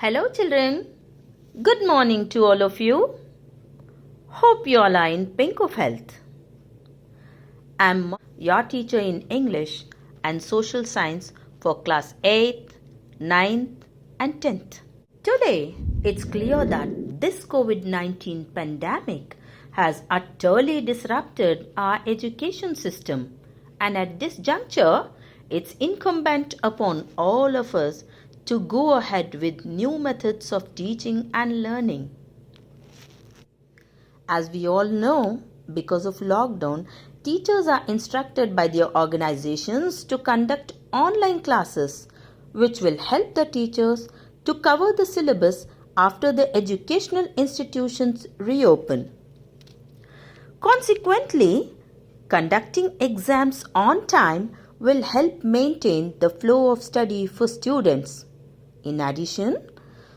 Hello children, good morning to all of you. Hope you all are in pink of health. I am your teacher in English and Social Science for class 8th, 9th and 10th. Today, it's clear that this COVID-19 pandemic has utterly disrupted our education system, and at this juncture, it's incumbent upon all of us to go ahead with new methods of teaching and learning. As we all know, because of lockdown, teachers are instructed by their organizations to conduct online classes, which will help the teachers to cover the syllabus after the educational institutions reopen. Consequently, conducting exams on time will help maintain the flow of study for students. In addition,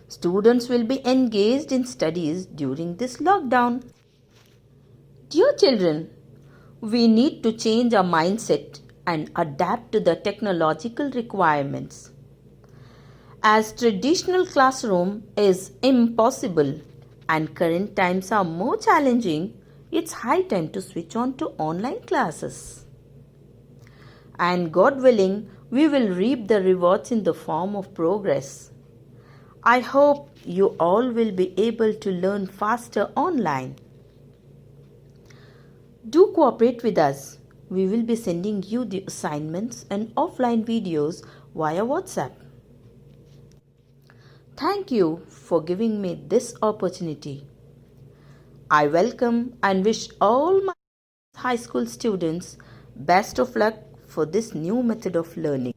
students will be engaged in studies during this lockdown. Dear children, we need to change our mindset and adapt to the technological requirements. As traditional classroom is impossible and current times are more challenging, it's high time to switch on to online classes. And God willing, we will reap the rewards in the form of progress. I hope you all will be able to learn faster online. Do cooperate with us. We will be sending you the assignments and offline videos via WhatsApp. Thank you for giving me this opportunity. I welcome and wish all my high school students best of luck for this new method of learning.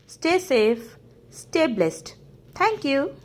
Stay safe, stay blessed. Thank you.